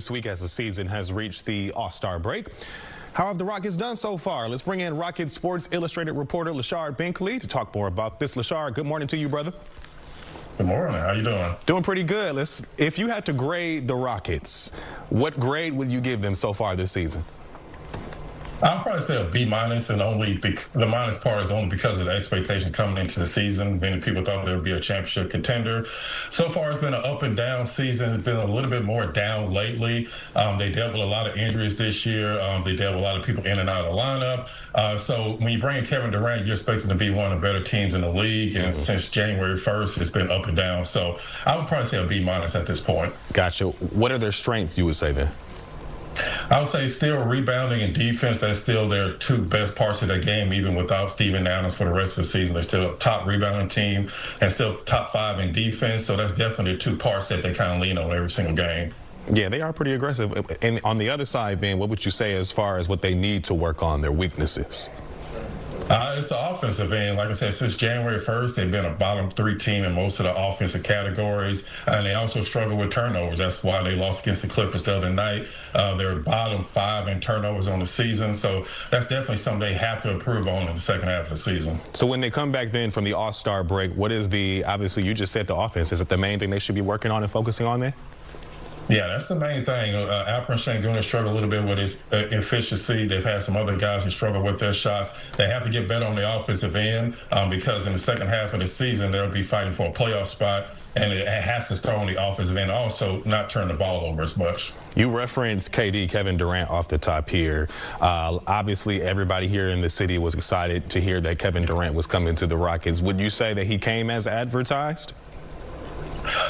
This week as the season has reached the All-Star break. How have the Rockets done so far? Let's bring in Rockets Sports Illustrated reporter Lashard Binkley to talk more about this. Lashard, good morning to you, brother. Good morning. How you doing? Doing pretty good. If you had to grade the Rockets, what grade would you give them so far this season? I'll probably say a B-, and only the minus part is only because of the expectation coming into the season. Many people thought there would be a championship contender. So far, it's been an up and down season. It's been a little bit more down lately. They dealt with a lot of injuries this year. They dealt with a lot of people in and out of the lineup. So when you bring in Kevin Durant, you're expecting to be one of the better teams in the league. And since January 1st, it's been up and down. So I would probably say a B- at this point. Gotcha. What are their strengths, you would say then? I would say still rebounding and defense. That's still their two best parts of their game, even without Steven Adams for the rest of the season. They're still a top rebounding team and still top 5 in defense. So that's definitely the two parts that they kind of lean on every single game. Yeah, they are pretty aggressive. And on the other side, then, what would you say as far as what they need to work on, their weaknesses? It's the offensive end. Like I said, since January 1st, they've been a bottom 3 team in most of the offensive categories, and they also struggle with turnovers. That's why they lost against the Clippers the other night. They're bottom 5 in turnovers on the season, so that's definitely something they have to improve on in the second half of the season. So when they come back then from the All-Star break, what is obviously you just said the offense, is it the main thing they should be working on and focusing on there? Yeah, that's the main thing. Alperen Sengun struggled a little bit with his efficiency. They've had some other guys who struggle with their shots. They have to get better on the offensive end because in the second half of the season, they'll be fighting for a playoff spot, and it has to start on the offensive end, also not turn the ball over as much. You referenced KD, Kevin Durant, off the top here. Obviously, everybody here in the city was excited to hear that Kevin Durant was coming to the Rockets. Would you say that he came as advertised?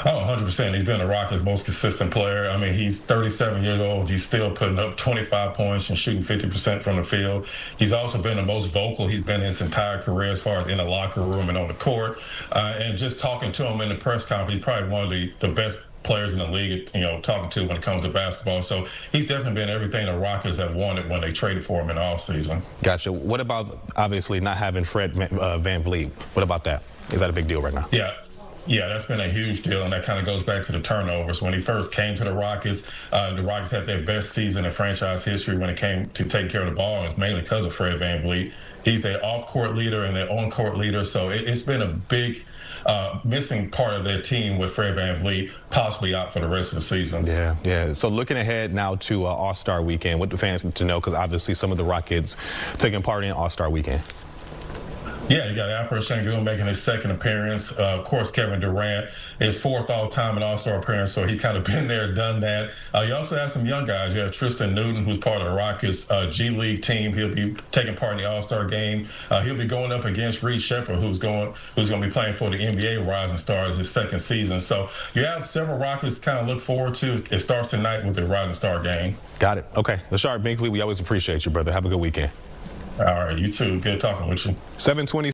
Oh, 100%. He's been the Rockets' most consistent player. I mean, he's 37 years old. He's still putting up 25 points and shooting 50% from the field. He's also been the most vocal he's been his entire career as far as in the locker room and on the court. And just talking to him in the press conference, he's probably one of the best players in the league, talking to when it comes to basketball. So he's definitely been everything the Rockets have wanted when they traded for him in the offseason. Gotcha. What about, obviously, not having Fred VanVleet? What about that? Is that a big deal right now? Yeah, that's been a huge deal, and that kind of goes back to the turnovers. When he first came to the Rockets had their best season in franchise history when it came to taking care of the ball, and it's mainly because of Fred VanVleet. He's their off-court leader and their on-court leader, so it's been a big missing part of their team with Fred VanVleet possibly out for the rest of the season. Yeah. So looking ahead now to All-Star Weekend, what do fans need to know? Because obviously some of the Rockets taking part in All-Star Weekend. Yeah, you got Alperen Sengun making his second appearance. Of course, Kevin Durant, his 4th all-time in All-Star appearance, so he kind of been there, done that. You also have some young guys. You have Tristan Newton, who's part of the Rockets G League team. He'll be taking part in the All-Star game. He'll be going up against Reed Sheppard, who's going to be playing for the NBA Rising Stars his second season. So you have several Rockets to kind of look forward to. It starts tonight with the Rising Star game. Got it. Okay. Lashard Binkley, we always appreciate you, brother. Have a good weekend. All right, you too. Good talking with you. 7:20.